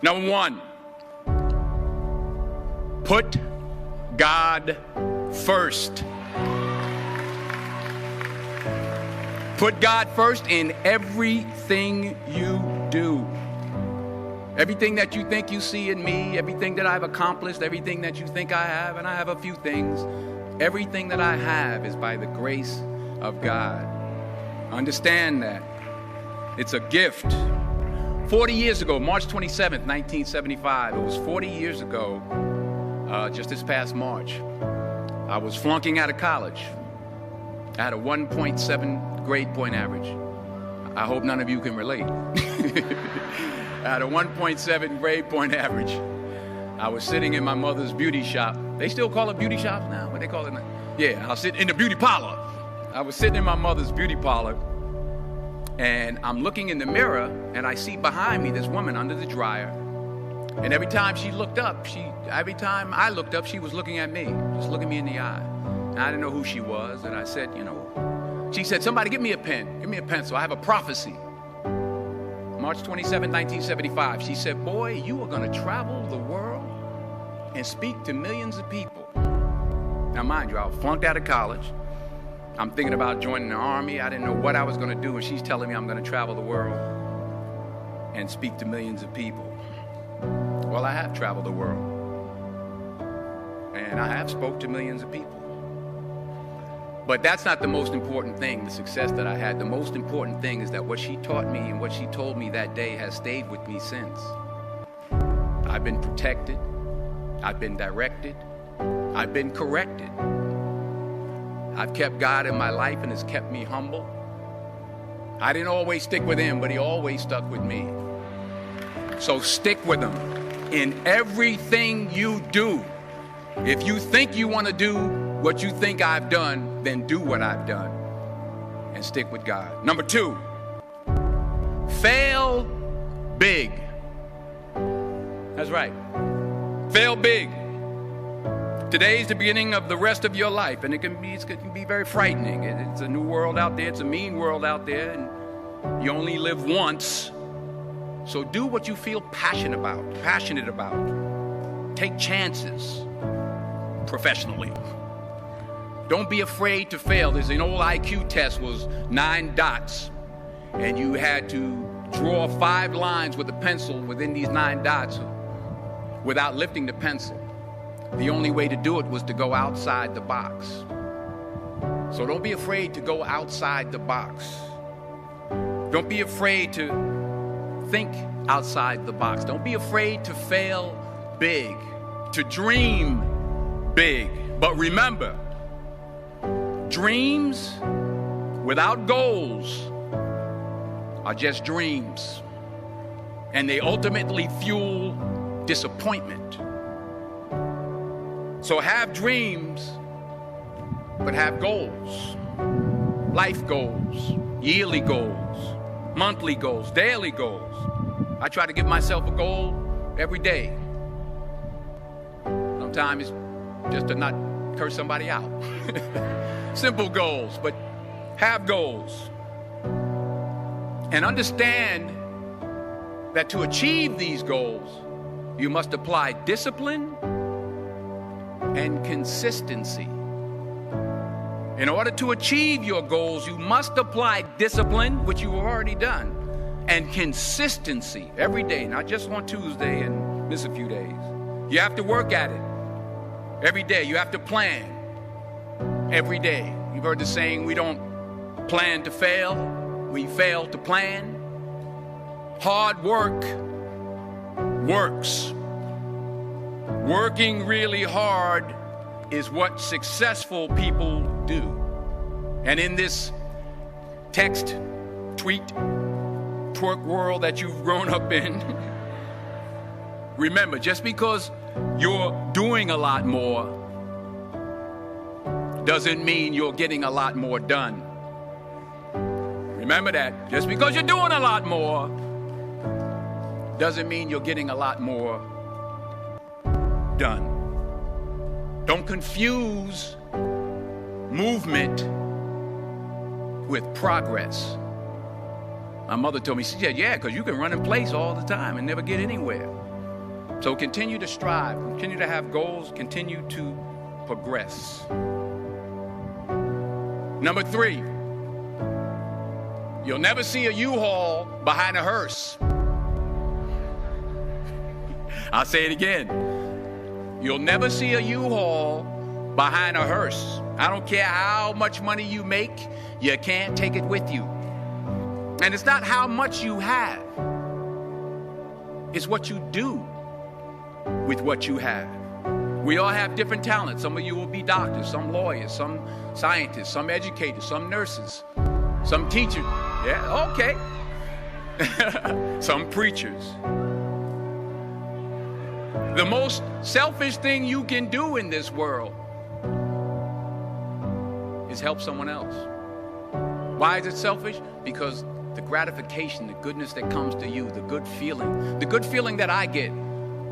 Number one, put God first. Put God first in everything you do. Everything that you think you see in me, everything that I've accomplished, everything that you think I have, and I have a few things, everything that I have is by the grace of God. Understand that. It's a gift. 40 years ago, March 27th, 1975, it was 40 years ago, just this past March, I was flunking out of college. I had a 1.7 grade point average. I hope none of you can relate. I had a 1.7 grade point average. I was sitting in my mother's beauty shop. They still call it beauty shops now? What they call it now? Yeah, I was sitting in the beauty parlor. I was sitting in my mother's beauty parlor, and I'm looking in the mirror, and I see behind me this woman under the dryer. And every time I looked up, she was looking at me, just looking me in the eye. And I didn't know who she was, and I said, she said, somebody give me a pen, give me a pencil, I have a prophecy. March 27, 1975, she said, boy, you are going to travel the world and speak to millions of people. Now, mind you, I was flunked out of college. I'm thinking about joining the army. I didn't know what I was going to do, and she's telling me I'm going to travel the world and speak to millions of people. Well, I have traveled the world, and I have spoke to millions of people. But that's not the most important thing, the success that I had. The most important thing is that what she taught me and what she told me that day has stayed with me since. I've been protected. I've been directed. I've been corrected. I've kept God in my life, and it's kept me humble. I didn't always stick with him, but he always stuck with me. So stick with him in everything you do. If you think you want to do what you think I've done, then do what I've done and stick with God. Number two, fail big. That's right. Fail big. Today's the beginning of the rest of your life, and it can be very frightening. It's a new world out there. It's a mean world out there, and you only live once. So do what you feel passionate about. Take chances professionally. Don't be afraid to fail. There's an old IQ test, was 9 dots, and you had to draw 5 lines with a pencil within these 9 dots without lifting the pencil. The only way to do it was to go outside the box. So don't be afraid to go outside the box. Don't be afraid to think outside the box. Don't be afraid to fail big, to dream big. But remember, dreams without goals are just dreams, and they ultimately fuel disappointment. So have dreams, but have goals. Life goals, yearly goals, monthly goals, daily goals. I try to give myself a goal every day. Sometimes it's just to not curse somebody out. Simple goals, but have goals. And understand that to achieve these goals, you must apply discipline and consistency. In order to achieve your goals, you must apply discipline, which you've already done, and consistency every day, not just on Tuesday and miss a few days. You have to work at it every day. You have to plan every day. You've heard the saying, we don't plan to fail, we fail to plan. Hard work works. Working really hard is what successful people do. And in this text, tweet, twerk world that you've grown up in, remember, just because you're doing a lot more doesn't mean you're getting a lot more done. Remember that. Just because you're doing a lot more doesn't mean you're getting a lot more done. Don't confuse movement with progress. My mother told me, she said, yeah, because you can run in place all the time and never get anywhere. So continue to strive, continue to have goals, continue to progress. Number 3, you'll never see a U-Haul behind a hearse. I'll say it again. You'll never see a U-Haul behind a hearse. I don't care how much money you make, you can't take it with you. And it's not how much you have. It's what you do with what you have. We all have different talents. Some of you will be doctors, some lawyers, some scientists, some educators, some nurses, some teachers. Yeah, okay. Some preachers. The most selfish thing you can do in this world is help someone else. Why is it selfish? Because the gratification, the goodness that comes to you, the good feeling that I get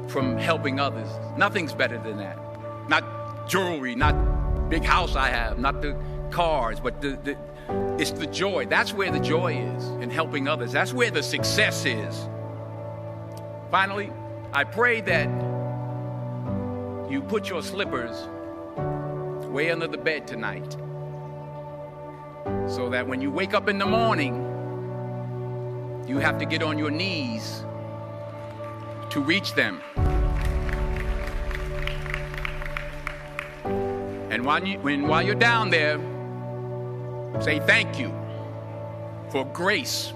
from helping others, nothing's better than that. Not jewelry, not big house I have, not the cars, but it's the joy. That's where the joy is, in helping others. That's where the success is. Finally, I pray that you put your slippers way under the bed tonight, so that when you wake up in the morning, you have to get on your knees to reach them. And while you're down there, say thank you for grace.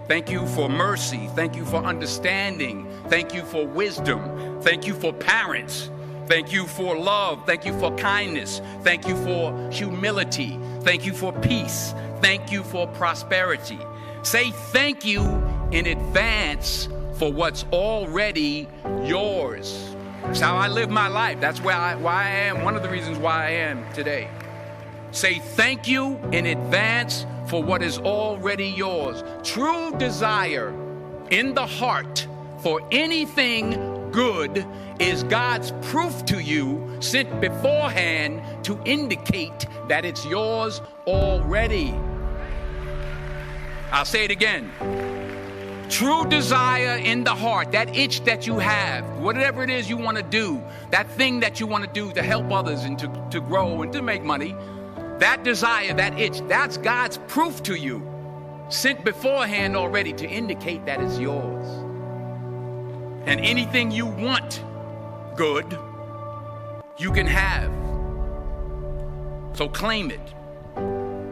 Thank you for mercy. Thank you for understanding. Thank you for wisdom. Thank you for parents. Thank you for love. Thank you for kindness. Thank you for humility. Thank you for peace. Thank you for prosperity. Say thank you in advance for what's already yours. That's how I live my life. That's why I am, one of the reasons why I am today. Say thank you in advance for what is already yours. True desire in the heart for anything good is God's proof to you, sent beforehand to indicate that it's yours already. I'll say it again. True desire in the heart, that itch that you have, whatever it is you want to do, that thing that you want to do to help others and to grow and to make money, that desire, that itch, that's God's proof to you, sent beforehand already to indicate that it's yours. And anything you want good, you can have. So claim it.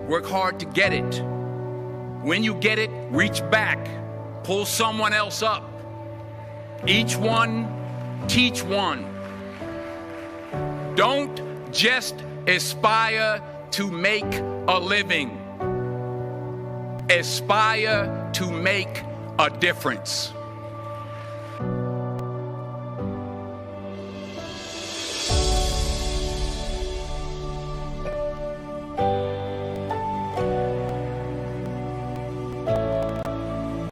Work hard to get it. When you get it, reach back. Pull someone else up. Each one, teach one. Don't just aspire to make a living. Aspire to make a difference.